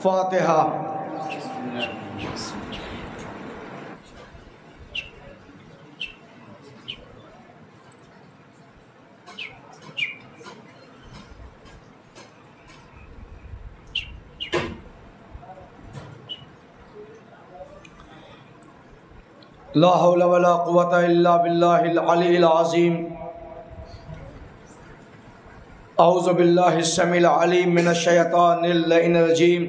فاتحہ۔ لا حول ولا قوة الا باللہ العلی العظیم۔ اعوذ باللہ السمیع العلیم من الشیطان اللعین الرجیم۔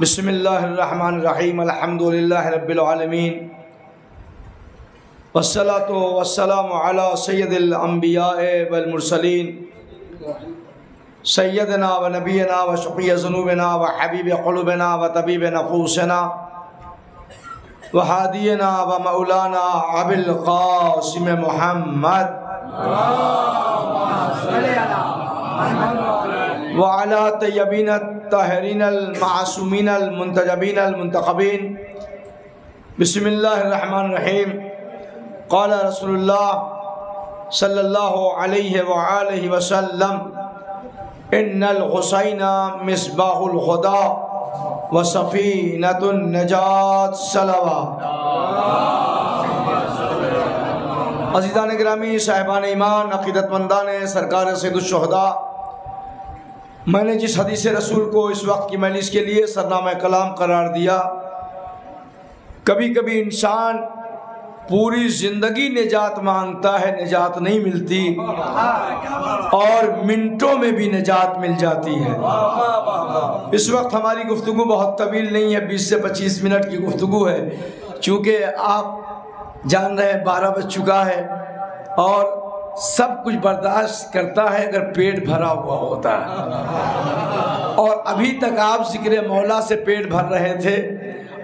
بسم اللہ الرحمن الرحیم، الحمد للہ رب العالمین، والصلاة والسلام علی سید الانبیاء والمرسلین، سیدنا و نبینا و شفیع ذنوبنا و حبیب قلوبنا و طبیب نفوسنا وحادینا و مولانا ابی القاسم محمد وعلی طیبین الطاہرین المعصومین المنتجبین المنتخبین۔ بسم اللہ الرحمن الرحیم۔ قال رسول اللہ صلی اللہ علیہ وآلہ وسلم ان الحسین مصباح الہدی وسفینۃ النجات صلوات۔ عزیزان گرامی، صاحبان ایمان، عقیدت مندان سرکار سید الشہداء، میں نے جس حدیث رسول کو اس وقت کی مجلس کے لیے سرنامہ کلام قرار دیا، کبھی کبھی انسان پوری زندگی نجات مانگتا ہے، نجات نہیں ملتی، اور منٹوں میں بھی نجات مل جاتی ہے۔ اس وقت ہماری گفتگو بہت طویل نہیں ہے، 20 سے 25 منٹ کی گفتگو ہے، چونکہ آپ جان رہے ہیں 12 بج چکا ہے، اور سب کچھ برداشت کرتا ہے اگر پیٹ بھرا ہوا ہوتا ہے، اور ابھی تک آپ ذکر مولا سے پیٹ بھر رہے تھے،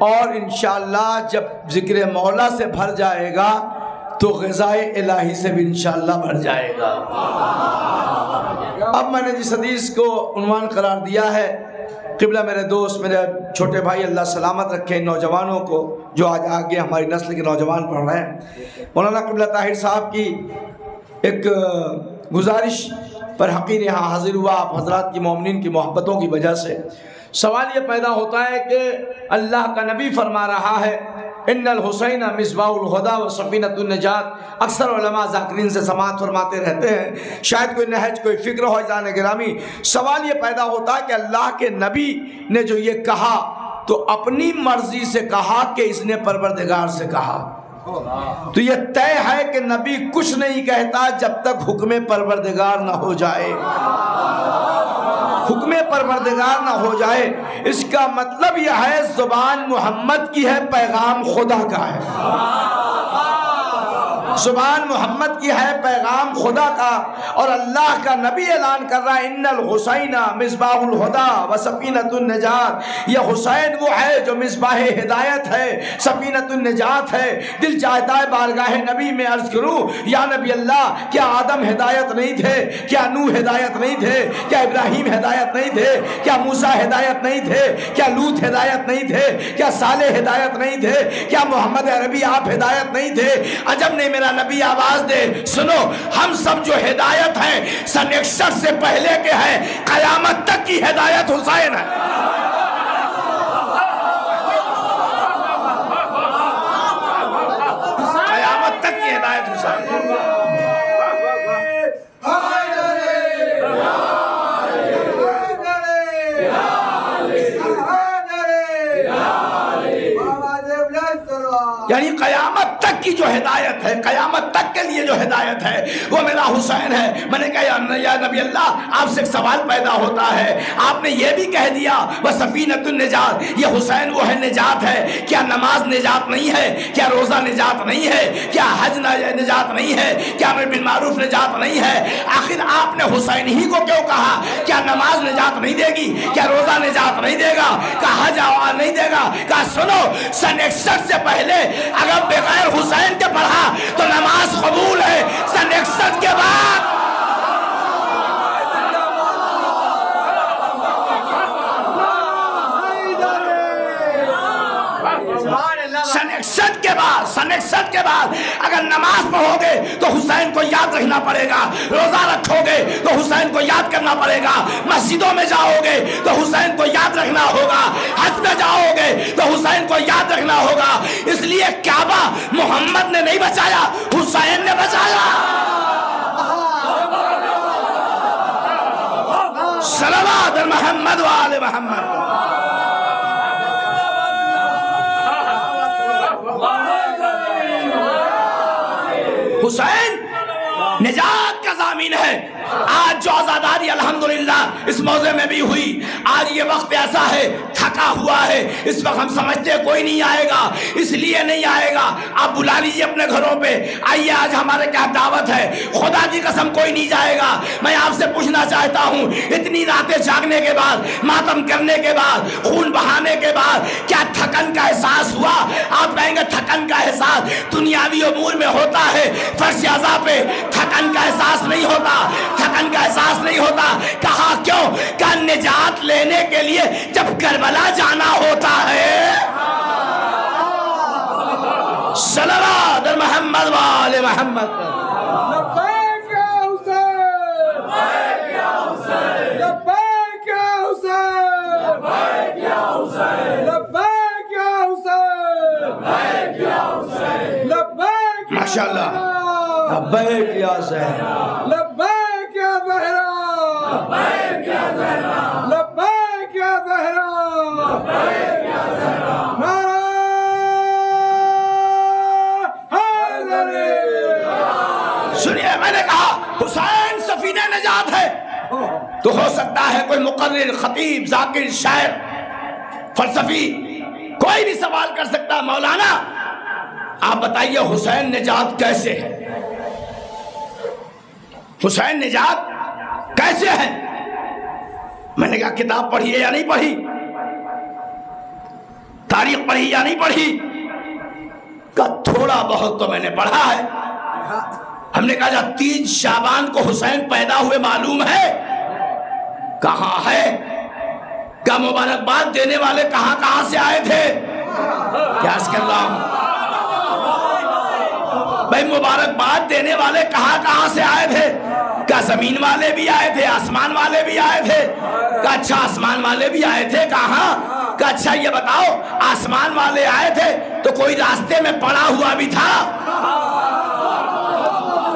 اور انشاءاللہ جب ذکر مولا سے بھر جائے گا تو غذائے الہی سے بھی انشاءاللہ بھر جائے گا۔ اب میں نے جس حدیث کو عنوان قرار دیا ہے، قبلہ میرے دوست، میرے چھوٹے بھائی، اللہ سلامت رکھے ان نوجوانوں کو جو آج آگے ہماری نسل کے نوجوان پڑھ رہے ہیں۔ مولانا قبلہ طاہر صاحب کی ایک گزارش پر حقیر یہاں حاضر ہوا، آپ حضرات کی مومنین کی محبتوں کی وجہ سے۔ سوال یہ پیدا ہوتا ہے کہ اللہ کا نبی فرما رہا ہے ان الحسین مصباح الہدی و سفینۃ النجات۔ اکثر علماء ذاکرین سے سماعت فرماتے رہتے ہیں، شاید کوئی نہج کوئی فکر ہو جانے گرامی۔ سوال یہ پیدا ہوتا ہے کہ اللہ کے نبی نے جو یہ کہا تو اپنی مرضی سے کہا کہ اس نے پروردگار سے کہا؟ تو یہ طے ہے کہ نبی کچھ نہیں کہتا جب تک حکم پروردگار نہ ہو جائے، حکم پروردگار نہ ہو جائے۔ اس کا مطلب یہ ہے زبان محمد کی ہے، پیغام خدا کا ہے۔ زبان محمد کی ہے، پیغام خدا کا، اور اللہ کا نبی اعلان کر رہا ہے ان الحسین مصباح الہدی و سفینۃ النجات۔ یہ حسین وہ ہے جو مصباح ہدایت ہے، سفینۃ النجات ہے۔ دل چاہتا ہے بارگاہ نبی میں عرض کروں، یا نبی اللہ، کیا آدم ہدایت نہیں تھے؟ کیا نوح ہدایت نہیں تھے؟ کیا ابراہیم ہدایت نہیں تھے؟ کیا موسیٰ ہدایت نہیں تھے؟ کیا لوط ہدایت نہیں تھے؟ کیا صالح ہدایت نہیں تھے؟ کیا محمد عربی آپ ہدایت نہیں تھے؟ عجب نہیں، میرا نبی آواز دے، سنو، ہم سب جو ہدایت ہیں سن 61 سے پہلے کے ہیں، قیامت تک کی ہدایت حسین ہے۔ قیامت تک کی ہدایت حسین ہے۔ یعنی قیامت تک کی جو ہدایت ہے، قیامت تک کے لیے جو ہدایت ہے وہ میرا حسین ہے۔ میں نے کہا یا نبی اللہ، آپ سے ایک سوال پیدا ہوتا ہے، آپ نے یہ بھی کہہ دیا وہ سفینۃ النجات، یہ حسین وہ ہے نجات ہے، کیا نماز نجات نہیں ہے؟ کیا روزہ نجات نہیں ہے؟ کیا حج نجات نہیں ہے؟ کیا امر بالمعروف نجات نہیں ہے؟ آخر آپ نے حسین ہی کو کیوں کہا؟ کیا نماز نجات نہیں دے گی؟ کیا روزہ نجات نہیں دے گا؟ کیا حج نہیں دے گا؟ کہا سنو، سن 61 سے پہلے اگر بغیر حسین کے پڑھا تو نماز قبول ہے، سن 61 کے بعد سن 61 کے بعد کنیکشن کے بعد اگر نماز پڑھو گے تو حسین کو یاد رکھنا پڑے گا، روزہ رکھو گے تو حسین کو یاد کرنا پڑے گا، مسجدوں میں جاؤ گے تو حسین کو یاد رکھنا ہوگا، حج میں جاؤ گے تو حسین کو یاد رکھنا ہوگا۔ اس لیے کعبہ محمد نے نہیں بچایا، حسین نے بچایا۔ صلوات محمد و آل محمد۔ حسین نجات کا ضامن ہے۔ آج جو آزاداری الحمدللہ اس موضع میں بھی ہوئی، آج یہ وقت ایسا ہے تھکا ہوا ہے، اس وقت ہم سمجھتے ہیں کوئی نہیں آئے گا، اس لیے نہیں آئے گا۔ آپ بلا لیجیے اپنے گھروں پہ، آئیے آج ہمارے کیا دعوت ہے، خدا کی قسم کوئی نہیں جائے گا۔ میں آپ سے پوچھنا چاہتا ہوں، اتنی راتیں جاگنے کے بعد، ماتم کرنے کے بعد، خون بہانے کے بعد کیا تھکن کا احساس ہوا؟ آپ کہیں گے تھکن کا احساس دنیاوی امور میں ہوتا ہے، فرش عزا پہ تھکن کا احساس نہیں ہوتا، تھکن کا احساس نہیں ہوتا۔ کہا کیوں؟ کہ نجات لینے کے لیے جب کربلا جانا ہوتا ہے۔ صلوات محمد و آل محمد۔ لبیک یا حسین، لبیک یا حسین، لبیک یا حسین، لبیک یا حسین، لبیک یا حسین، لبیک یا حسین، لبیک یا ماشاءاللہ، لبیک یا زہرا، لبیک یا زہرا، لبیک یا زہرا، لبیک یا زہرا، لبیک یا زہرا، نعرہ حیدری۔ سنیے، میں نے کہا حسین سفینہ نجات ہے، تو ہو سکتا ہے کوئی مقرر، خطیب، ذاکر، شاعر، فلسفی کوئی بھی سوال کر سکتا ہے، مولانا آپ بتائیے حسین نجات کیسے ہے؟ حسین نجات کیسے ہے؟ میں نے کہا کتاب پڑھی ہے یا نہیں پڑھی، تاریخ پڑھی یا نہیں پڑھی؟ کہا تھوڑا بہت تو میں نے پڑھا ہے۔ ہم نے کہا جا 3 شعبان کو حسین پیدا ہوئے معلوم ہے؟ کہاں ہے؟ کیا مبارکباد دینے والے کہاں کہاں سے آئے تھے؟ کیا اس کر رہا ہوں بھائی، مبارکباد دینے والے کہاں کہاں سے آئے تھے؟ کیا زمین والے بھی آئے تھے، آسمان والے بھی آئے تھے؟ کہا اچھا آسمان والے بھی آئے تھے، کہاں؟ کہا اچھا یہ بتاؤ آسمان والے آئے تھے تو کوئی راستے میں پڑا ہوا بھی تھا؟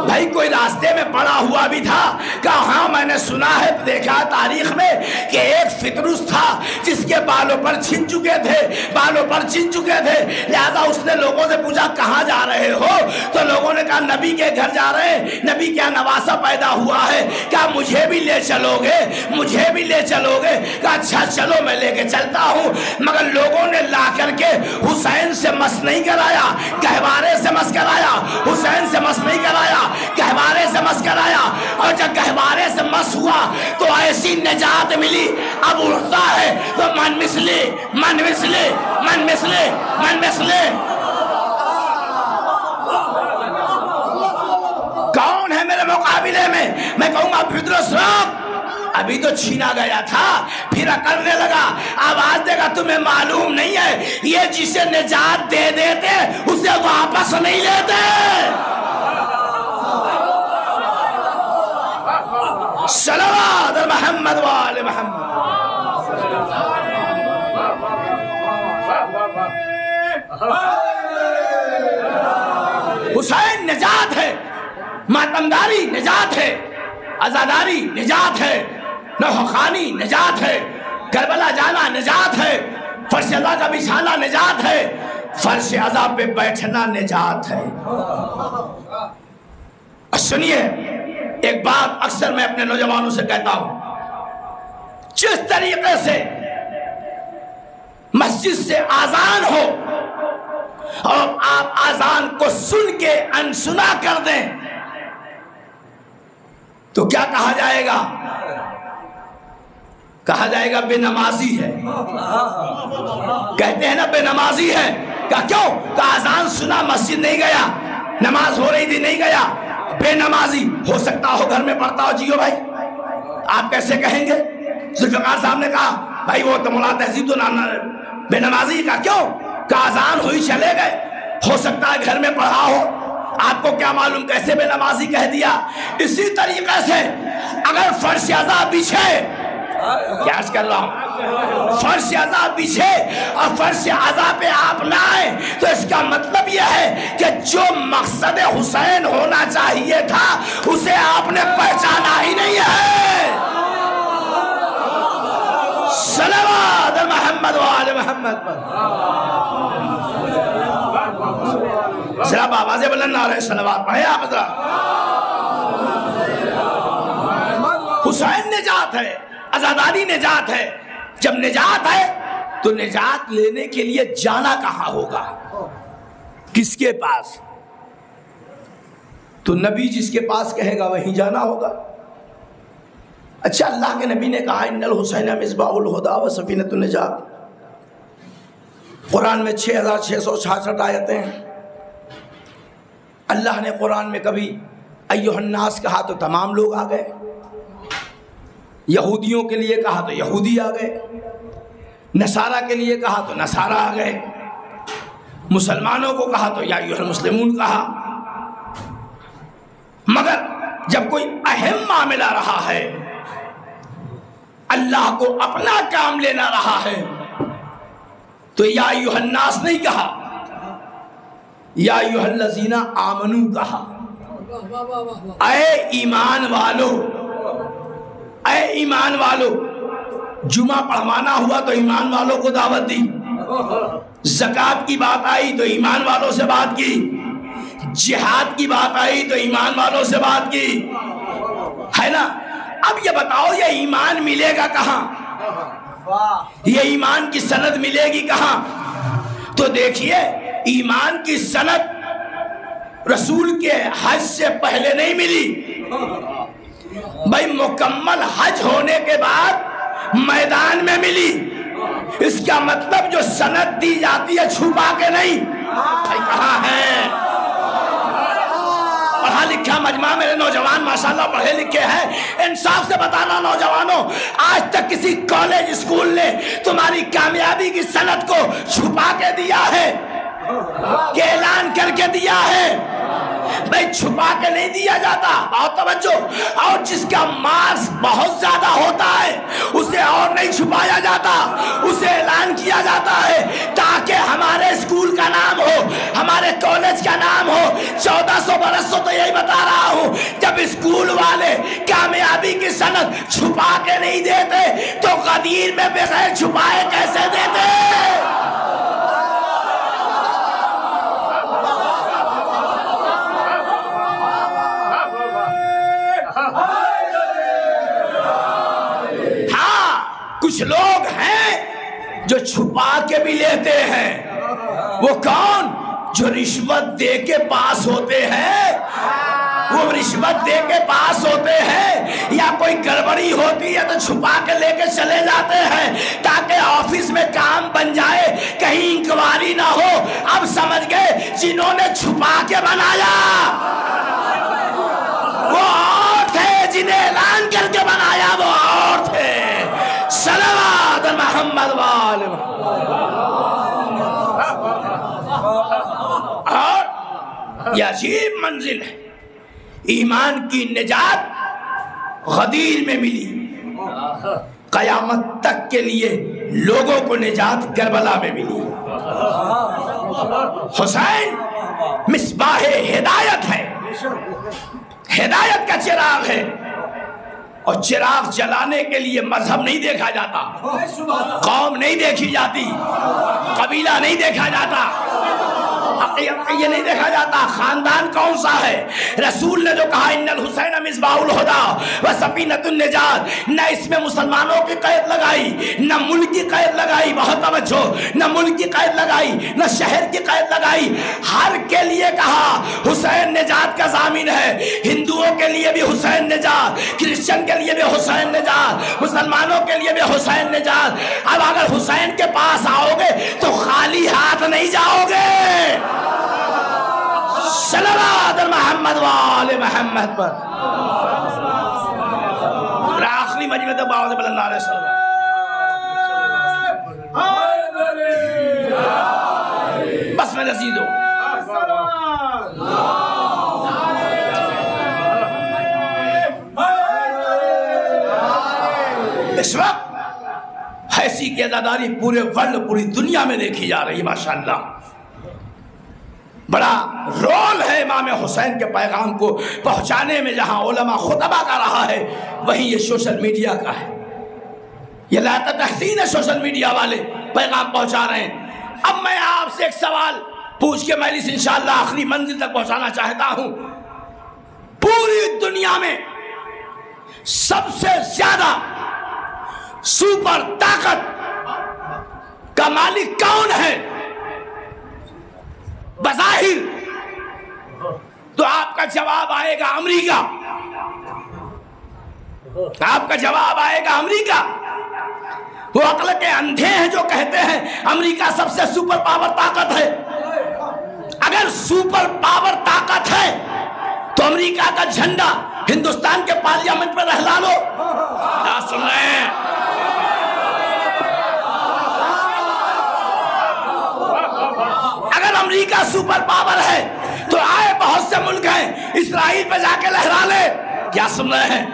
بھائی کوئی راستے میں پڑا ہوا بھی تھا؟ کہا ہاں میں نے سنا ہے، دیکھا تاریخ میں کہ ایک فطرس تھا جس کے بالوں پر چھن چکے تھے، بالوں پر چھن چکے تھے، لہذا اس نے لوگوں سے پوچھا کہاں جا رہے ہو؟ تو لوگوں نے کہا نبی کے گھر جا رہے ہیں، نبی کیا نواسا پیدا ہوا ہے، کیا مجھے بھی لے چلو گے؟ مجھے بھی لے چلو گے؟ کہا اچھا چلو میں لے کے چلتا ہوں۔ مگر لوگوں نے لا کر کے حسین سے مس نہیں کرایا، گہوارے سے مس کرایا، حسین سے مس نہیں کرایا، گہوارے سے مس کرایا، اور جب گہوارے سے مس ہوا تو ایسی نجات ملی، اب اٹھتا ہے تو من مثلے، من مثلے، من مثلے، من مثلے۔ کون ہے میرے مقابلے میں؟ میں کہوں گا فطرس رب، ابھی تو چھینا گیا تھا، پھر اکڑنے لگا، آواز دے گا تمہیں معلوم نہیں ہے یہ جسے نجات دے دیتے اسے واپس نہیں لیتے۔ صلوات محمد و آل محمد۔ حسین نجات ہے، ماتمداری نجات ہے، عزاداری نجات ہے، نوحخانی نجات ہے، کربلا جانا نجات ہے، فرش عزا کا بچھانا نجات ہے، فرش عزا پہ بیٹھنا نجات ہے۔ سنیے ایک بات اکثر میں اپنے نوجوانوں سے کہتا ہوں، جس طریقے سے مسجد سے آذان ہو اور آپ آذان کو سن کے انسنا کر دیں تو کیا کہا جائے گا؟ کہا جائے گا بے نمازی ہے۔ کہتے ہیں نا بے نمازی ہے، کہا کیوں؟ کہ آذان سنا مسجد نہیں گیا، نماز ہو رہی تھی نہیں گیا، بے نمازی۔ ہو سکتا ہو گھر میں پڑھتا ہو جیو بھائی، آپ کیسے کہیں گے؟ ذوالفقار صاحب نے کہا بھائی وہ تو مولا تہذیب تو بے نمازی کا کیوں؟ کہ آذان ہوئی چلے گئے، ہو سکتا ہے گھر میں پڑھا ہو، آپ کو کیا معلوم کیسے بے نمازی کہہ دیا۔ اسی طریقے سے اگر فرش عذاب بچھے، کیا عرض کر رہا ہوں، فرش عذاب بچھے اور فرش عذاب پہ آپ نہ آئے، تو اس کا مطلب یہ ہے کہ جو مقصد حسین ہونا چاہیے تھا اسے آپ نے پہچانا ہی نہیں ہے۔ صلوات محمد و آل محمد پر ذرا آواز بلند نہ رہے، صلوات پڑھیں آپ ذرا۔ حسین نجات ہے، آزادی نجات ہے۔ جب نجات ہے تو نجات لینے کے لیے جانا کہاں ہوگا، کس کے پاس؟ تو نبی جس کے پاس کہے گا وہیں جانا ہوگا۔ اچھا، اللہ کے نبی نے کہا ان الحسین مصباح الہدی و سفینۃ النجات، قرآن میں 6666 آیتیں ہیں۔ اللہ نے قرآن میں کبھی ایھا الناس کہا تو تمام لوگ آ گئے، یہودیوں کے لیے کہا تو یہودی آ گئے، نصارہ کے لیے کہا تو نصارہ آ گئے، مسلمانوں کو کہا تو یا ایھا المسلمون کہا۔ مگر جب کوئی اہم معاملہ رہا ہے، اللہ کو اپنا کام لینا رہا ہے، تو یا ایھا الناس نہیں کہا، یا ایھا الذین آمنوا کہا۔ اے ایمان والو، اے ایمان والو۔ جمعہ پڑھوانا ہوا تو ایمان والوں کو دعوت دی، زکوٰۃ کی بات آئی تو ایمان والوں سے بات کی، جہاد کی بات آئی تو ایمان والوں سے بات کی، ہے نا؟ اب یہ بتاؤ یہ ایمان ملے گا کہاں، یہ ایمان کی سند ملے گی کہاں؟ تو دیکھیے، ایمان کی سند رسول کے حج سے پہلے نہیں ملی بھائی، مکمل حج ہونے کے بعد میدان میں ملی۔ اس کا مطلب جو سند دی جاتی ہے چھپا کے نہیں، بھائی کہاں ہے؟ پڑھا لکھا مجمع، میرے نوجوان ماشاءاللہ پڑھے لکھے ہیں، انصاف سے بتانا نوجوانوں، آج تک کسی کالج اسکول نے تمہاری کامیابی کی سند کو چھپا کے دیا ہے کہ اعلان کر کے دیا ہے؟ بھائی چھپا کے نہیں دیا جاتا، بہت توجہ۔ اور جس کا مارکس بہت زیادہ ہوتا ہے اسے اور نہیں چھپایا جاتا، اسے اعلان کیا جاتا ہے تاکہ ہمارے اسکول کا نام ہو، ہمارے کالج کا نام ہو۔ 1400 برس سے تو یہی بتا رہا ہوں، جب اسکول والے کامیابی کی سند چھپا کے نہیں دیتے تو غدیر میں بغیر چھپائے کیسے دیتے؟ کچھ لوگ ہیں جو چھپا کے بھی لیتے ہیں، وہ کون؟ جو رشوت دے کے پاس ہوتے ہیں، وہ رشوت دے کے پاس ہوتے ہیں، یا کوئی گڑبڑی ہوتی ہے تو چھپا کے لے کے چلے جاتے ہیں تاکہ آفس میں کام بن جائے، کہیں انکوائری نہ ہو۔ اب سمجھ گئے جنہوں نے چھپا کے بنایا وہ اور تھے، جنہیں اعلان کر کے بنایا وہ اور تھے۔ صلوات محمد وآل محمد۔ اور یہ عجیب منزل ہے، ایمان کی نجات غدیر میں ملی، قیامت تک کے لیے لوگوں کو نجات کربلا میں ملی۔ حسین مصباح ہدایت ہے، ہدایت کا چراغ ہے، اور چراغ جلانے کے لیے مذہب نہیں دیکھا جاتا، قوم نہیں دیکھی جاتی، قبیلہ نہیں دیکھا جاتا، یہ نہیں دیکھا جاتا خاندان کون سا ہے۔ رسول نے جو کہا ان الحسین مصباح الہدی و سفینۃ النجات، نہ اس میں مسلمانوں کی قید لگائی، نہ ملک کی قید لگائی، بہت توجہ، نہ ملک کی قید لگائی، نہ شہر کی قید لگائی، ہر کے لیے کہا حسین نجات کا ضامن ہے۔ ہندوؤں کے لیے بھی حسین نجات، کرسچن کے لیے بھی حسین نجات، مسلمانوں کے لیے بھی حسین نجات۔ اب اگر حسین کے پاس آؤ گے تو خالی ہاتھ نہیں جاؤ گے۔ صلوات محمد وآل محمد پر آخری مجمع تک باوض بلند علیہ السلام۔ بس میں نزید ہوں، اس وقت ایسی کی ازاداری پورے ورلڈ پوری دنیا میں دیکھی جا رہی ہے ماشاءاللہ. بڑا رول ہے امام حسین کے پیغام کو پہنچانے میں. جہاں علماء خطبہ کا رہا ہے وہیں یہ سوشل میڈیا کا ہے. یہ لا تحسین ہے سوشل میڈیا والے پیغام پہنچا رہے ہیں. اب میں آپ سے ایک سوال پوچھ کے مجلس انشاءاللہ آخری منزل تک پہنچانا چاہتا ہوں. پوری دنیا میں سب سے زیادہ سپر طاقت کا مالک کون ہے؟ بظاہر تو آپ کا جواب آئے گا امریکہ. آپ کا جواب آئے گا امریکہ. وہ عقل کے اندھے ہیں جو کہتے ہیں امریکہ سب سے سپر پاور طاقت ہے. اگر سپر پاور طاقت ہے تو امریکہ کا جھنڈا ہندوستان کے پارلیمنٹ میں لہرا لو. کیا سن رہے ہیں؟ اگر امریکہ سپر پاور ہے تو آئے بہت سے ملک ہیں اسرائیل پہ جا کے لہرا لے. کیا سن رہے ہیں؟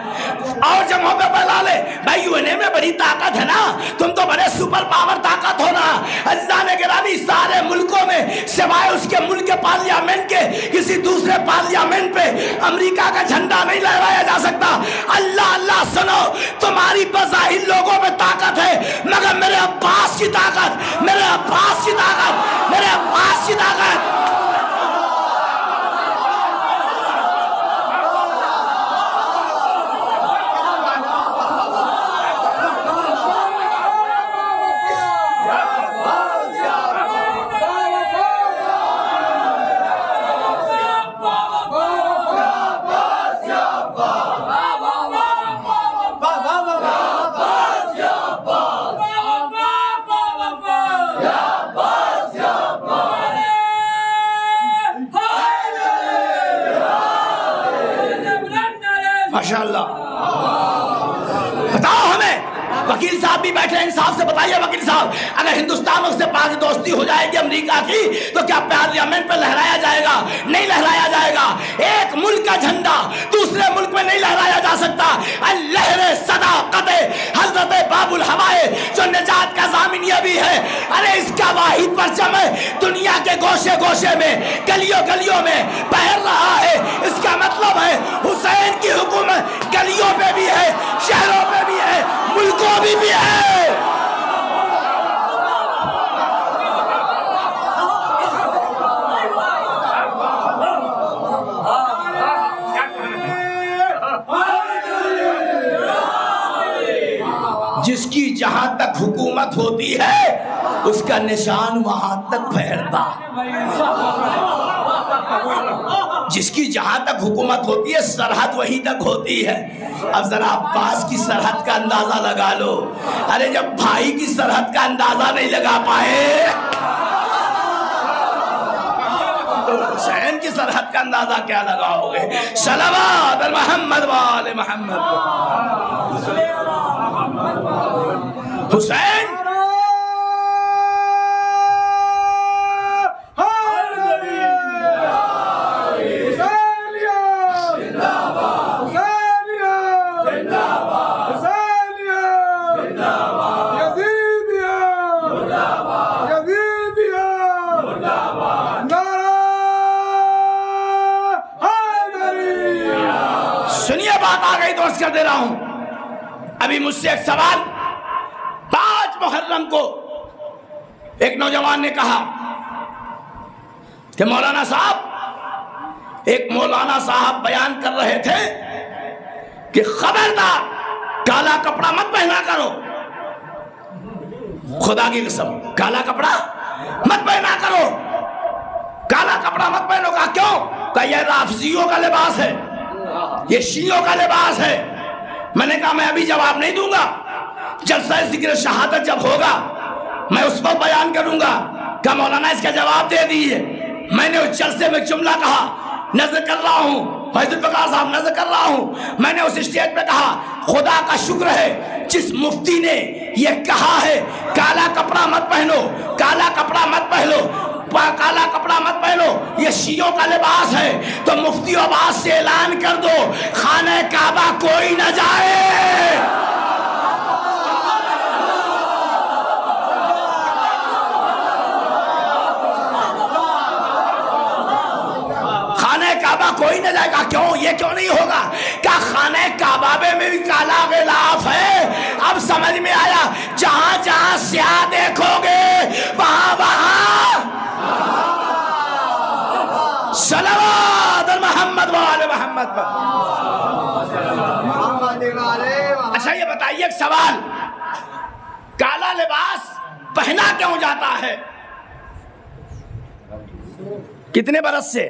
اور جگہوں پہ پھیلا لے. بھائی یو این اے میں بڑی طاقت ہے نا, تم تو بڑے سپر پاور طاقت ہو نا. عزیزان گرامی سارے ملکوں میں سوائے اس کے ملک کے پارلیمنٹ کے کسی دوسرے پارلیمنٹ پہ امریکہ کا جھنڈا نہیں لہرایا جا سکتا. اللہ اللہ سنو, تمہاری بظاہر لوگوں میں طاقت ہے مگر میرے عباس کی طاقت, میرے عباس کی طاقت, میرے عباس کی طاقت. ماشاءاللہ. بتاؤ ہمیں, وکیل صاحب بھی بیٹھے ہیں, انصاف سے بتائیے وکیل صاحب, اگر ہندوستان سے پاک دوستی ہو جائے گی امریکہ کی تو کیا پارلیمنٹ پہ لہرایا جائے گا؟ نہیں لہرایا جائے گا. ایک ملک کا جھنڈا دوسرے ملک میں نہیں لہرایا جا سکتا. لہر صداقت حضرت باب الہوائے جو نجات کا ضامن یہ بھی ہے, ارے اس کا واحد پرچم دنیا کے گوشے گوشے میں گلیوں گلیوں میں پھیل رہا ہے. اس کا مطلب ہے حسین کی حکومت گلیوں پہ بھی ہے, شہروں پہ بھی ہے, ملکوں بھی ہے. جس کی جہاں تک حکومت ہوتی ہے اس کا نشان وہاں تک پھیلتا. جس کی جہاں تک حکومت ہوتی ہے سرحد وہیں تک ہوتی ہے. اب ذرا عباس کی سرحد کا اندازہ لگا لو. ارے جب بھائی کی سرحد کا اندازہ نہیں لگا پائے تو حسین کی سرحد کا اندازہ کیا لگاؤ گے؟ صلوات محمد وآل محمد. حسین سنیے بات آ گئی تو عرض کر دے رہا ہوں. ابھی مجھ سے ایک سوال 5 محرم کو ایک نوجوان نے کہا کہ مولانا صاحب بیان کر رہے تھے کہ خبردار کالا کپڑا مت پہنا کرو. خدا کی قسم کالا کپڑا مت پہنا کرو, کالا کپڑا مت پہنو. کہا کیوں؟ کہ یہ رافضیوں کا لباس ہے, یہ شیعوں کا لباس ہے. میں نے کہا میں ابھی جواب نہیں دوں گا, جلسہ ذکر شہادت جب ہوگا میں اس وقت بیان کروں گا. کہ مولانا اس کا جواب دے دیجیے. میں نے اس جلسے میں جملہ کہا, نظر کر رہا ہوں, فیض الفقار صاحب نظر کر رہا ہوں. میں نے اس اسٹیج پہ کہا خدا کا شکر ہے جس مفتی نے یہ کہا ہے کالا کپڑا مت پہنو, کالا کپڑا مت پہنو, کالا کپڑا مت پہنو, یہ شیعوں کا لباس ہے. تو مفتی عباس سے اعلان کر دو خانہ کعبہ کوئی نہ جائے. کوئی نہ جائے گا. کیوں؟ یہ کیوں نہیں ہوگا؟ کیا خانہ کعبہ میں بھی کالا غلاف ہے؟ اب سمجھ میں آیا. جہاں جہاں سیاہ دیکھو گے وہاں وہاں صلوات محمد وآل محمد. اچھا یہ بتائیے ایک سوال، کالا لباس پہنا کیوں جاتا ہے؟ کتنے برس سے؟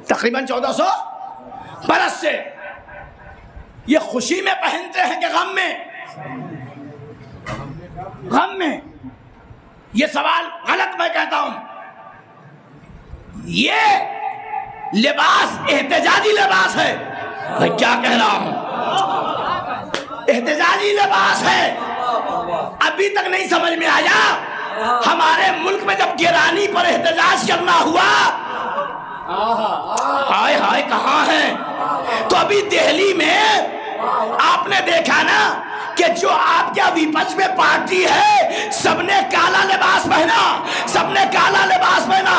تقریباً 1400 برس سے. یہ خوشی میں پہنتے ہیں کہ غم میں؟ غم میں. یہ سوال غلط میں کہتا ہوں. یہ لباس احتجاجی لباس ہے. میں کیا کہہ رہا ہوں؟ احتجاجی لباس ہے. ابھی تک نہیں سمجھ میں آیا؟ ہمارے ملک میں جب گرانی پر احتجاج کرنا ہوا، ہائے ہائے کہاں ہیں؟ تو ابھی دہلی میں آپ نے دیکھا نا کہ جو آپ کے وپکش میں پارٹی ہے سب نے کالا لباس پہنا، سب نے کالا لباس پہنا.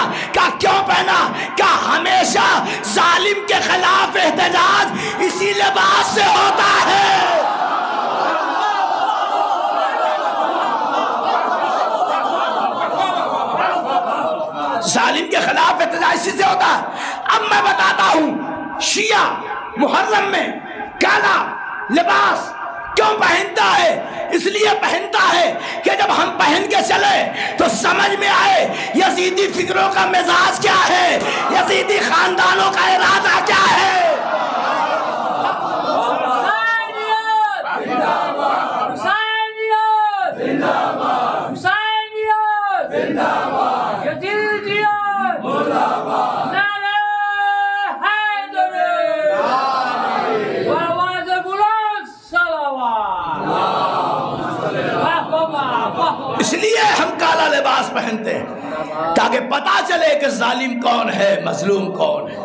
کیوں پہنا؟ کیا ہمیشہ ظالم کے خلاف احتجاج اسی لباس سے ہوتا ہے؟ ظالم کے خلاف احتجاج اسی سے ہوتا ہے. اب میں بتاتا ہوں شیعہ محرم میں کالا لباس کیوں پہنتا ہے. اس لیے پہنتا ہے کہ جب ہم پہن کے چلے تو سمجھ میں آئے یزیدی فکروں کا مزاج کیا ہے، یزیدی خاندانوں کا ارادہ کیا ہے. اس لیے ہم کالا لباس پہنتے ہیں تاکہ پتا چلے کہ ظالم کون ہے، مظلوم کون ہے.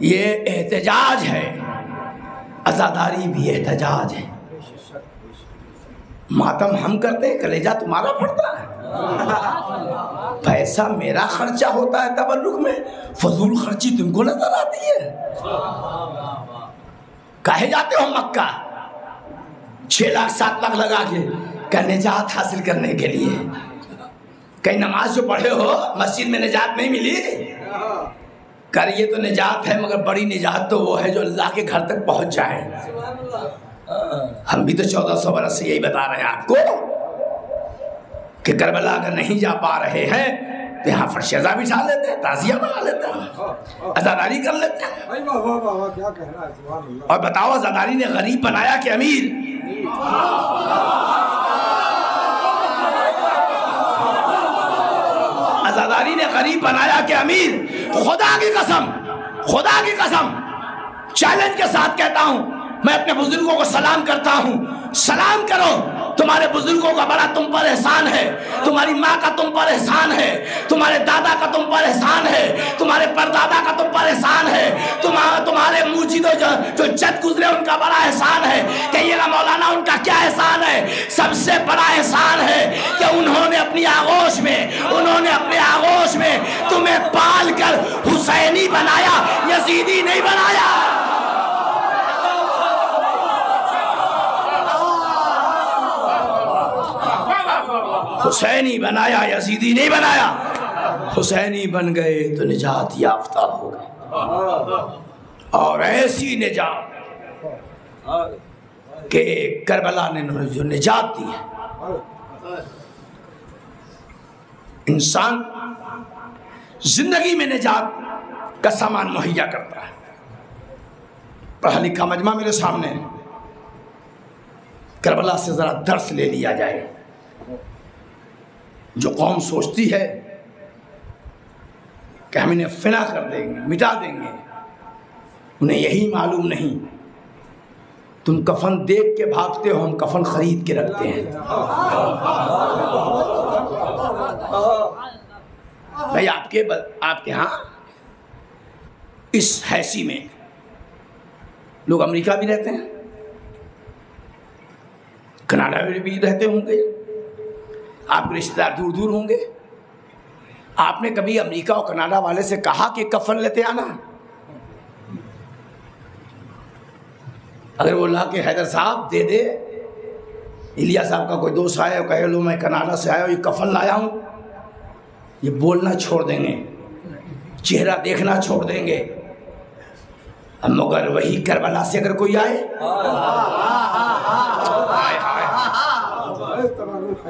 یہ احتجاج ہے. عزاداری بھی احتجاج ہے. ماتم ہم کرتے ہیں، کلیجہ تمہارا پھٹتا ہے. پیسہ میرا خرچہ ہوتا ہے تبرک میں، فضول خرچی تم کو نظر آتی ہے. کہے جاتے ہو مکہ 6 لاکھ 7 لاکھ لگا کے کہ نجات حاصل کرنے کے لیے. کئی نماز جو پڑھے ہو مسجد میں نجات نہیں ملی؟ کر یہ تو نجات ہے، مگر بڑی نجات تو وہ ہے جو اللہ کے گھر تک پہنچ جائے. ہم بھی تو 1400 برس سے یہی بتا رہے ہیں آپ کو کہ کربلا اگر نہیں جا پا رہے ہیں تو یہاں فرش ازا بٹھا لیتے ہیں، تعزیہ بنا لیتے ہیں، عزاداری کر لیتے ہیں. اور بتاؤ عزاداری نے غریب بنایا کہ امیر؟ عزاداری نے غریب بنایا کہ امیر؟ خدا کی قسم، خدا کی قسم چیلنج کے ساتھ کہتا ہوں، میں اپنے بزرگوں کو سلام کرتا ہوں. سلام کرو. تمہارے بزرگوں کا بڑا تم پر احسان ہے، تمہاری ماں کا تم پر احسان ہے، تمہارے دادا کا تم پر احسان ہے، تمہارے پردادا کا تم پر احسان ہے، تمہارے موجودوں جو جد گزرے ان کا بڑا احسان ہے. کہیے گا مولانا ان کا کیا احسان ہے؟ سب سے بڑا احسان ہے کہ انہوں نے اپنی آغوش میں تمہیں پال کر حسینی بنایا، یزیدی نہیں بنایا. حسینی بنایا، یزیدی نہیں بنایا. حسینی بن گئے تو نجات یافتہ ہو گئے، اور ایسی نجات کہ کربلا نے جو نجات دی ہے. انسان زندگی میں نجات کا سامان مہیا کرتا ہے. پڑھا لکھا مجمع میرے سامنے، کربلا سے ذرا درس لے لیا جائے. جو قوم سوچتی ہے کہ ہم انہیں فنا کر دیں گے، مٹا دیں گے، انہیں یہی معلوم نہیں تم کفن دیکھ کے بھاگتے ہو، ہم کفن خرید کے رکھتے ہیں. بھائی آپ کے ہاں اس حیثی میں لوگ امریکہ بھی رہتے ہیں، کینیڈا میں بھی رہتے ہوں گے، آپ کے رشتہ دار دور دور ہوں گے. آپ نے کبھی امریکہ اور کینیڈا والے سے کہا کہ کفن لیتے آنا؟ اگر وہ لا کے حیدر صاحب دے دے، الیا صاحب کا کوئی دوست آئے اور کہے لو میں کینیڈا سے آیا ہوں، یہ کفن لایا ہوں، یہ بولنا چھوڑ دیں گے، چہرہ دیکھنا چھوڑ دیں گے۔ مگر وہی کربلا سے اگر کوئی آئے،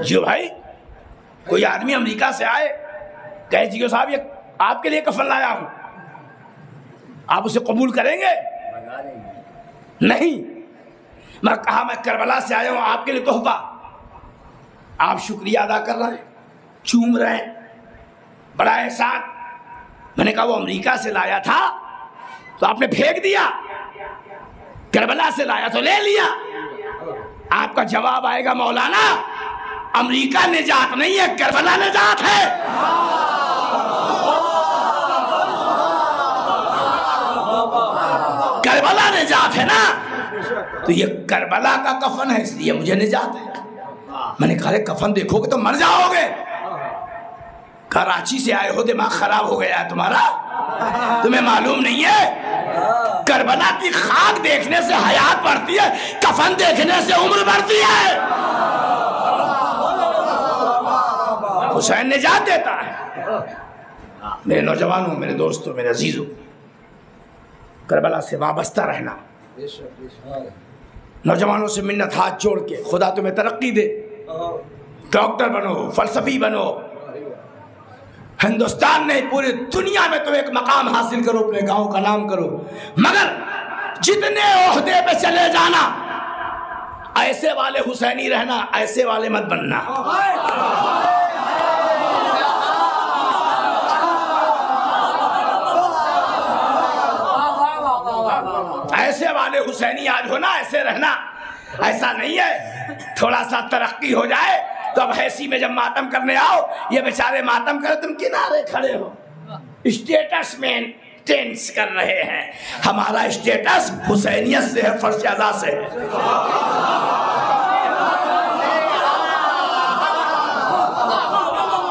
جو بھائی کوئی آدمی امریکہ سے آئے کہے جیو صاحب یہ آپ کے لیے کفن لایا ہوں، آپ اسے قبول کریں گے؟ نہیں۔ میں کہا میں کربلا سے آیا ہوں آپ کے لیے تحفہ، آپ شکریہ ادا کر رہے ہیں، چوم رہے ہیں، بڑا احسان۔ میں نے کہا وہ امریکہ سے لایا تھا تو آپ نے پھینک دیا، کربلا سے لایا تو لے لیا۔ آپ کا جواب آئے گا مولانا امریکہ نجات نہیں ہے، کربلا نجات ہے۔ کربلا نجات ہے نا، تو یہ کربلا کا کفن ہے اس لیے مجھے نجات ہے۔ میں نے کہا کفن دیکھو گے تو مر جاؤ گے۔ کراچی سے آئے ہو، دماغ خراب ہو گیا ہے تمہارا، تمہیں معلوم نہیں ہے کربلا کی خاک دیکھنے سے حیات بڑھتی ہے، کفن دیکھنے سے عمر بڑھتی ہے۔ حسین نجات دیتا ہے۔ میرے نوجوانوں، میرے دوستوں، میرے عزیزوں، کربلا سے وابستہ رہنا، نوجوانوں سے منت ہاتھ جوڑ کے خدا تمہیں ترقی دے، ڈاکٹر بنو، فلسفی بنو، ہندوستان نہیں پوری دنیا میں تم ایک مقام حاصل کرو، اپنے گاؤں کا نام کرو، مگر جتنے عہدے پہ چلے جانا ایسے والے حسینی رہنا، ایسے والے مت بننا۔ ایسے والے حسینی آج ہونا، ایسے رہنا، ایسا نہیں ہے تھوڑا سا ترقی ہو جائے تو اب حیثی میں جب ماتم کرنے آؤ، یہ بیچارے ماتم کرے تم کنارے کھڑے ہو، اسٹیٹس مینٹینس کر رہے ہیں۔ ہمارا اسٹیٹس حسینیت سے ہے، فرش ادا سے ہے۔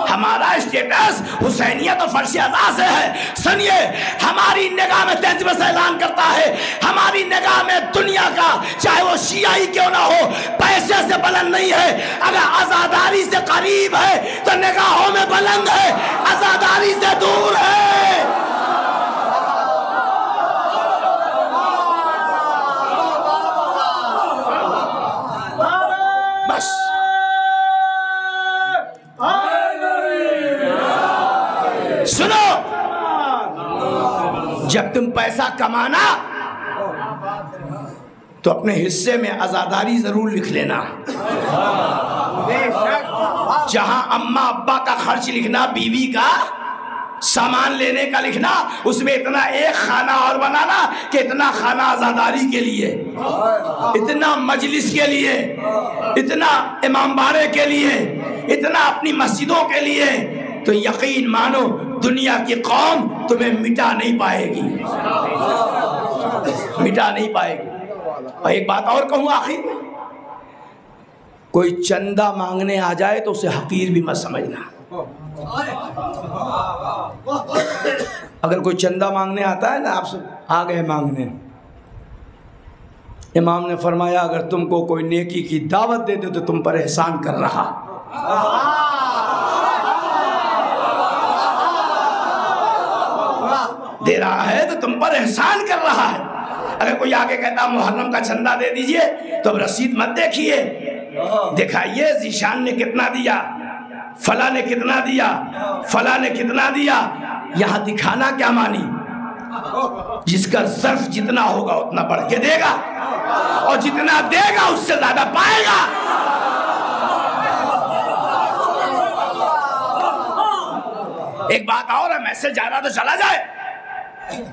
ہمارا اسٹیٹس حسینیت اور فرش ادا سے ہے۔ سنیے، ہماری نگاہ میں تہذیب سے اعلان کرتا ہے، ہماری نگاہ میں دنیا کا چاہے وہ شیعہ ہی کیوں نہ ہو پیسے سے بلند نہیں ہے۔ اگر عزاداری سے قریب ہے تو نگاہوں میں بلند ہے، عزاداری سے دور ہے۔ بس سنو، جب تم پیسہ کمانا تو اپنے حصے میں عزاداری ضرور لکھ لینا۔ جہاں اماں ابا کا خرچ لکھنا، بیوی کا سامان لینے کا لکھنا، اس میں اتنا ایک خانہ اور بنانا کہ اتنا خانہ عزاداری کے لیے، اتنا مجلس کے لیے، اتنا امام باڑے کے لیے، اتنا اپنی مسجدوں کے لیے۔ تو یقین مانو دنیا کی قوم تمہیں مٹا نہیں پائے گی، مٹا نہیں پائے گی۔ اور ایک بات اور کہوں آخر میں، کوئی چندہ مانگنے آ جائے تو اسے حقیر بھی مت سمجھنا۔ اگر کوئی چندہ مانگنے آتا ہے نا، آپ سے آ گئے مانگنے، امام نے فرمایا اگر تم کو کوئی نیکی کی دعوت دے دے تو تم پر احسان کر رہا، دے رہا ہے تو تم پر احسان کر رہا ہے۔ اگر کوئی آگے کہتا محرم کا چندہ دے دیجئے تو اب رسید مت دیکھیے، دکھائیے ذیشان نے کتنا دیا، فلاں نے کتنا دیا، فلاں نے کتنا دیا۔ یہاں دکھانا کیا مانی؟ جس کا ظرف جتنا ہوگا اتنا بڑھ کے دے گا، اور جتنا دے گا اس سے زیادہ پائے گا۔ ایک بات اور ہے، میسج جا رہا تو چلا جائے،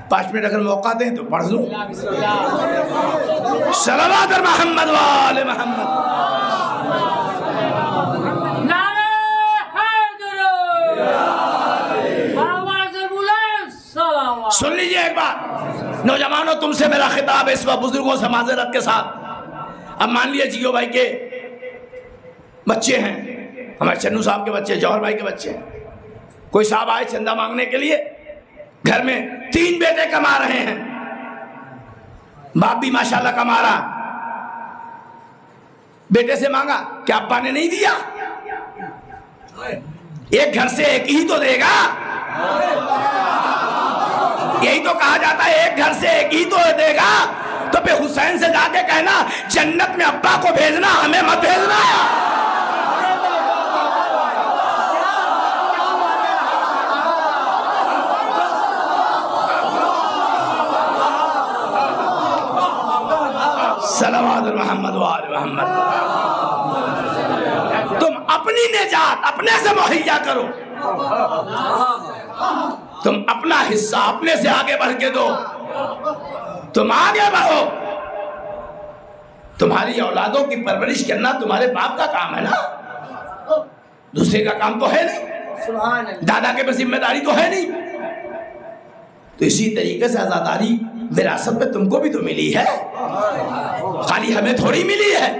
5 منٹ اگر موقع دیں تو پڑھ لوں۔ صلوات محمد وآل محمد۔ سن لیجئے ایک بات نوجوانوں، تم سے میرا خطاب ہے اس وقت، بزرگوں سے معذرت کے ساتھ۔ اب مان لیے جیو بھائی کے بچے ہیں، ہمارے چنو صاحب کے بچے، جوہر بھائی کے بچے ہیں، کوئی صاحب آئے چندہ مانگنے کے لیے، گھر میں 3 بیٹے کما رہے ہیں، باپ بھی ماشاءاللہ کما رہا، بیٹے سے مانگا کہ ابا نے نہیں دیا، ایک گھر سے ایک ہی تو دے گا، یہی تو کہا جاتا ہے ایک گھر سے ایک ہی تو دے گا، تو پھر حسین سے جا کے کہنا جنت میں ابا کو بھیجنا، ہمیں مت بھیجنا۔ صلوات محمد وآل محمد۔ تم اپنی نجات اپنے سے مہیا کرو، تم اپنا حصہ اپنے سے آگے بڑھ کے دو، تم آگے بڑھو، تمہاری اولادوں کی پرورش کرنا تمہارے باپ کا کام ہے نا، دوسرے کا کام تو ہے نہیں، دادا کے پاس ذمہ داری تو ہے نہیں۔ تو اسی طریقے سے عزاداری وراثت میں تم کو بھی تو ملی ہے، خالی ہمیں تھوڑی ملی ہے،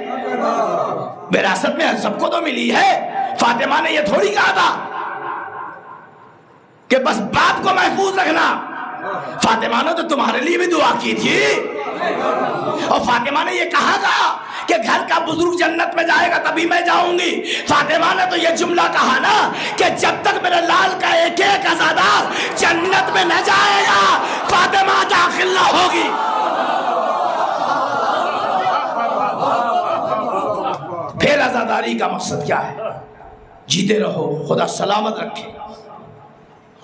وراثت میں سب کو تو ملی ہے۔ فاطمہ نے یہ تھوڑی کہا تھا کہ بس باپ کو محفوظ رکھنا، فاطمہ نے تو تمہارے لیے بھی دعا کی تھی، اور فاطمہ نے یہ کہا تھا کہ گھر کا بزرگ جنت میں جائے گا تبھی میں جاؤں گی۔ فاطمہ نے تو یہ جملہ کہا نا کہ جب تک میرے لال کا ایک ایک عزادار جنت میں نہ جائے گا فاطمہ داخل نہ ہوگی۔ پھر عزاداری کا مقصد کیا ہے؟ جیتے رہو، خدا سلامت رکھے،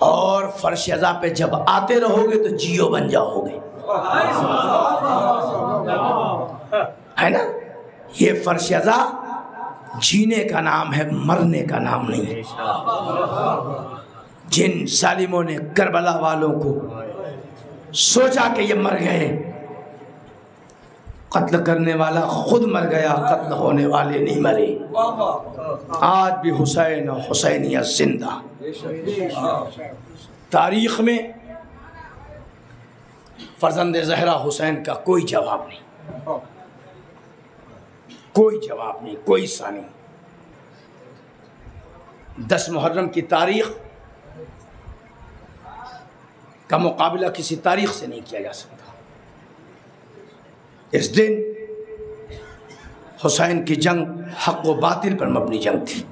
اور فرش عزا پہ جب آتے رہو گے تو جیو بن جاؤ گے، ہے نا؟ یہ فرش عزا جینے کا نام ہے، مرنے کا نام نہیں۔ جن ظالموں نے کربلا والوں کو سوچا کہ یہ مر گئے، قتل کرنے والا خود مر گیا، قتل ہونے والے نہیں مرے۔ آج بھی حسین اور حسینیہ زندہ۔ تاریخ میں فرزند زہرا حسین کا کوئی جواب نہیں، کوئی جواب نہیں، کوئی ثانی۔ 10 محرم کی تاریخ کا مقابلہ کسی تاریخ سے نہیں کیا جا سکتا۔ اس دن حسین کی جنگ حق و باطل پر مبنی جنگ تھی،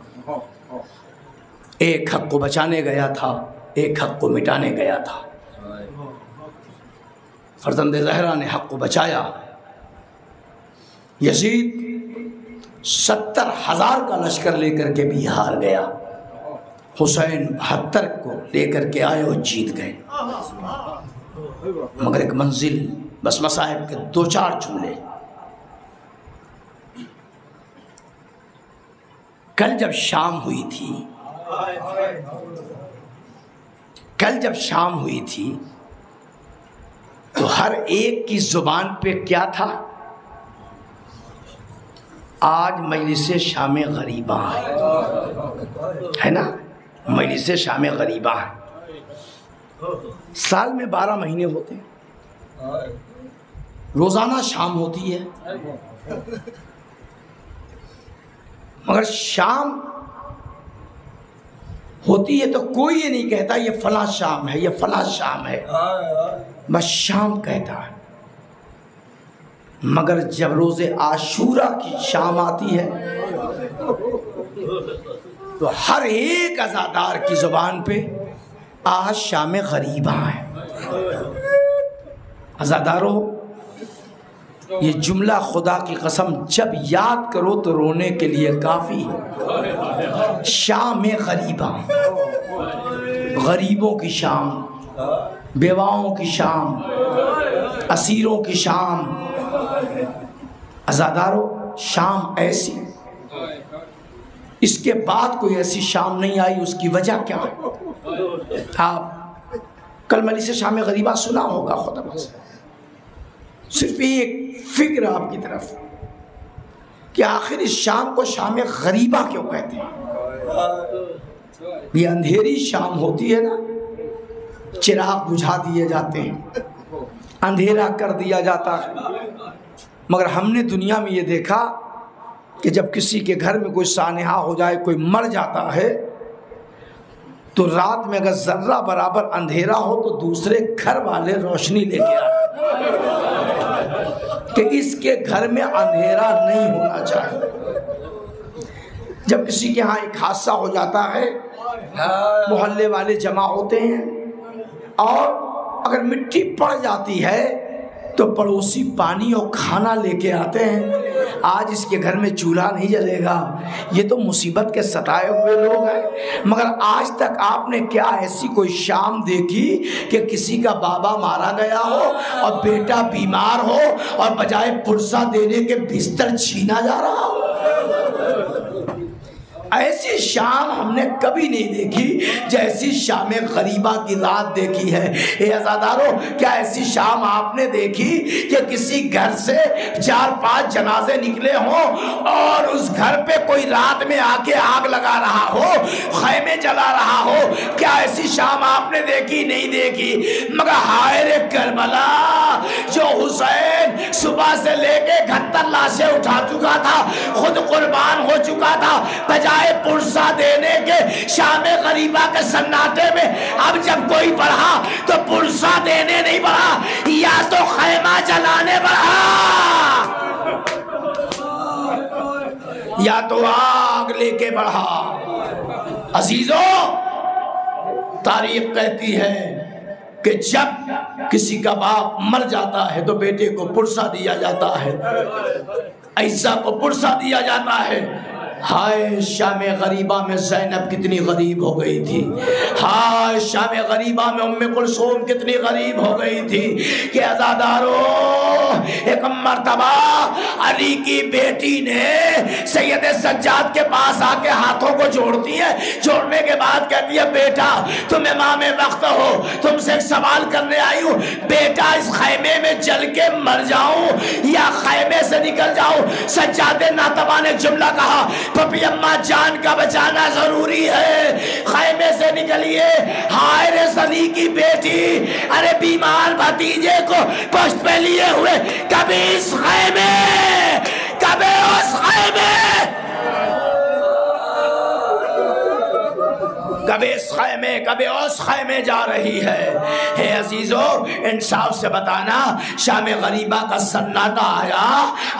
ایک حق کو بچانے گیا تھا، ایک حق کو مٹانے گیا تھا۔ فرزند زہرا نے حق کو بچایا، یزید 70,000 کا لشکر لے کر کے بھی ہار گیا، حسین 72 کو لے کر کے آئے اور جیت گئے۔ مگر ایک منزل، بس مصائب کے 2-4 جملے۔ کل جب شام ہوئی تھی، تو ہر ایک کی زبان پہ کیا تھا؟ آج مجلس شام غریباں ہے نا، مجلس شام غریباں ہے۔ سال میں 12 مہینے ہوتے ہیں، روزانہ شام ہوتی ہے، مگر شام ہوتی ہے تو کوئی یہ نہیں کہتا یہ فلاں شام ہے، یہ فلاں شام ہے، بس شام کہتا ہے۔ مگر جب روز عاشورہ کی شام آتی ہے تو ہر ایک عزادار کی زبان پہ آج شام غریباں ہے۔ عزادارو، یہ جملہ خدا کی قسم جب یاد کرو تو رونے کے لیے کافی ہے۔ شام غریباں، غریبوں کی شام، بیواؤں کی شام، اسیروں کی شام۔ عزادارو، شام ایسی، اس کے بعد کوئی ایسی شام نہیں آئی، اس کی وجہ کیا ہے؟ آپ کل مجلس شام غریباں سنا ہوگا، خدا بس صرف ایک فکر آپ کی طرف کہ آخر اس شام کو شام غریباں کیوں کہتے ہیں؟ یہ اندھیری شام ہوتی ہے نا، چراغ بجھا دیے جاتے ہیں، اندھیرا کر دیا جاتا ہے، مگر ہم نے دنیا میں یہ دیکھا کہ جب کسی کے گھر میں کوئی سانحہ ہو جائے، کوئی مر جاتا ہے تو رات میں اگر ذرہ برابر اندھیرا ہو تو دوسرے گھر والے روشنی لے کے آتے کہ اس کے گھر میں اندھیرا نہیں ہونا چاہیے۔ جب کسی کے ہاں ایک حادثہ ہو جاتا ہے، محلے والے جمع ہوتے ہیں اور اگر مٹی پڑ جاتی ہے تو پڑوسی پانی اور کھانا لے کے آتے ہیں۔ آج اس کے گھر میں چولہا نہیں جلے گا، یہ تو مصیبت کے ستائے ہوئے لوگ ہیں۔ مگر آج تک آپ نے کیا ایسی کوئی شام دیکھی کہ کسی کا بابا مارا گیا ہو اور بیٹا بیمار ہو اور بجائے پرسہ دینے کے بستر چھینا جا رہا ہو؟ ایسی شام ہم نے کبھی نہیں دیکھی جیسی شام غریبہ کی رات دیکھی ہے۔ اے عزادارو، کیا ایسی شام آپ نے دیکھی کہ کسی گھر سے 4-5 جنازے نکلے ہوں اور اس گھر پہ کوئی رات میں آ کے آگ لگا رہا ہو، خیمے جلا رہا ہو؟ کیا ایسی شام آپ نے دیکھی؟ نہیں دیکھی۔ مگر ہائے رے کربلا، جو حسین صبح سے لے کے 78 لاشیں اٹھا چکا تھا، خود قربان ہو چکا تھا، بجائے پرسہ دینے کے شام غریبہ کے سناٹے میں اب جب کوئی بڑھا تو پرسہ دینے نہیں بڑھا، یا تو خیمہ جلانے بڑھا یا تو آگ لے کے بڑھا۔ عزیزو، تاریخ کہتی ہے کہ جب کسی کا باپ مر جاتا ہے تو بیٹے کو پرسہ دیا جاتا ہے، عیسیٰ کو پرسہ دیا جاتا ہے۔ ہائے شام غریبہ میں زینب کتنی غریب ہو گئی تھی، ہائے شام غریبہ میں ام کلثوم کتنی غریب ہو گئی تھی کہ عزادارو، ایک مرتبہ علی کی بیٹی نے سید سجاد کے پاس آ کے ہاتھوں کو جوڑتی ہے، جوڑنے کے بعد کہتی ہے بیٹا تم امام وقت ہو، تم سے ایک سوال کرنے آئی ہوں، بیٹا اس خیمے میں جل کے مر جاؤں یا خیمے سے نکل جاؤں؟ سجاد ناتبہ نے جملہ کہا، پپی اماں جان کا بچانا ضروری ہے، خیمے سے نکلیے۔ ہائے رے سلی کی بیٹی، ارے بیمار بھتیجے کو پشت پہ لیے ہوئے، کبھی اس خیمے کبھی اس خیمے کبھی اس خیمے کبھی اس خیمے جا رہی ہے۔ اے عزیزو، انصاف سے بتانا، شام غریبہ کا سناٹا آیا،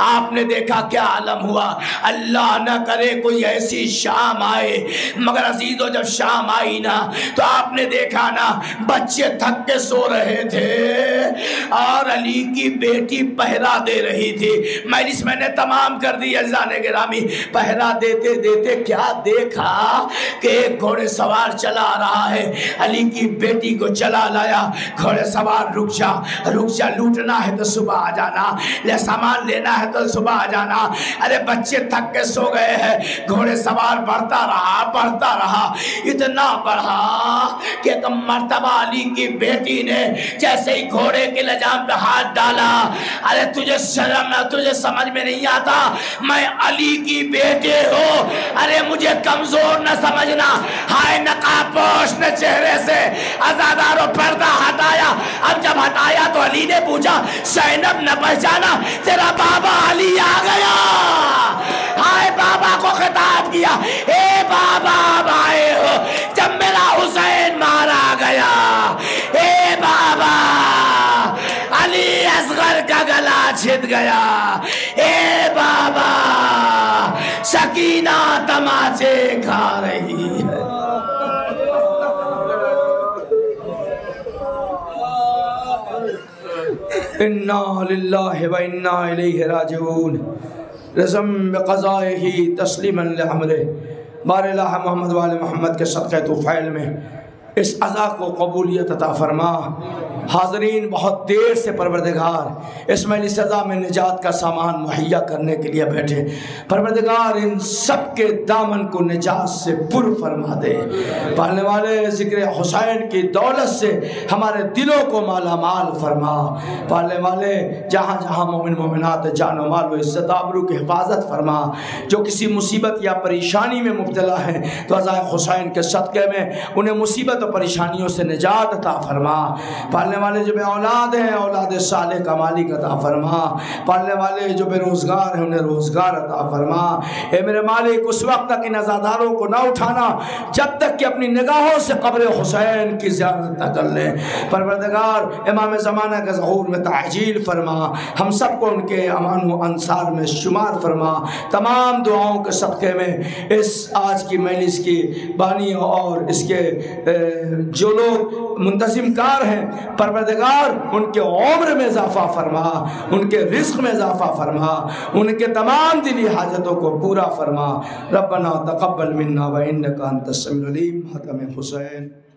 آپ نے دیکھا کیا عالم ہوا؟ اللہ نہ کرے کوئی ایسی شام آئے، مگر عزیزو جب شام آئی نا تو آپ نے دیکھا نا بچے تھک کے سو رہے تھے اور علی کی بیٹی پہرا دے رہی تھی۔ مجلس میں نے تمام کر دی عزیزان گرامی، پہرا دیتے دیتے کیا دیکھا کہ ایک گھوڑے سوار چلا آ رہا ہے، علی کی بیٹی کو چلا لایا، گھوڑے سوار رک جا، لوٹنا ہے تو صبح آ جانا، لے سامان لینا ہے تو صبح آ جانا۔ ارے بچے تھک کے سو گئے ہیں، گھوڑے سوار بڑھتا رہا، اتنا بڑھا کہ ایک مرتبہ علی کی بیٹی نے جیسے ہی گھوڑے کے لجام پہ ہاتھ ڈالا، ارے تجھے شرم ہے، تجھے سمجھ میں نہیں آتا، میں علی کی بیٹی ہوں، ارے مجھے کمزور نہ سمجھنا۔ ہائے نقاب پوش نے چہرے سے عزادارو پردہ ہٹایا، اب جب ہٹایا تو علی نے پوچھا زینب نہ پہچانا، تیرا بابا علی آ گیا۔ ہائے بابا کو خطاب کیا، اے بابا اب آئے ہو جب میرا حسین مارا گیا، اے بابا علی اصغر کا گلا چھت گیا، اے بابا سکینہ تماچے کھا رہی ہے۔ انا للہ و انا الیہ راجعون، رضم بقضائہ تسلیما لعملہ۔ بار الہ محمد وآل محمد کے صدقہ طفیل میں اس عزا کو قبولیت عطا فرما۔ حاضرین، بہت دیر سے پروردگار اس مجلس عزا میں نجات کا سامان مہیا کرنے کے لیے بیٹھے، پروردگار ان سب کے دامن کو نجات سے پر فرما دے۔ پالنے والے ذکر حسین کی دولت سے ہمارے دلوں کو مالا مال فرما۔ پالنے والے جہاں جہاں مومن مومنات جان و مال و عزت آبرو کی حفاظت فرما، جو کسی مصیبت یا پریشانی میں مبتلا ہیں تو عزا حسین کے صدقے میں انہیں مصیبت و پریشانیوں سے نجات عطا فرما۔ پالنے پڑھنے والے جو بے اولاد ہیں اولاد صالح کا مالک عطا فرما، پڑھنے والے جو بے روزگار ہیں انہیں روزگار عطا فرما۔ اے میرے مالک اس وقت تک ان عزاداروں کو نہ اٹھانا جب تک کہ اپنی نگاہوں سے قبر حسین کی زیارت نہ کر لیں۔ پروردگار امام زمانہ کے ظہور میں تعجیل فرما، ہم سب کو ان کے امان و انصار میں شمار فرما۔ تمام دعاؤں کے صدقے میں اس آج کی مجلس کی بانی اور اس کے جو لوگ منتظم کار ہیں پروردگار ان کے عمر میں اضافہ فرما، ان کے رزق میں اضافہ فرما، ان کے تمام دلی حاجتوں کو پورا فرما۔ ربنا تقبل منا وانک انت السمیع العلیم۔ ختم حسین۔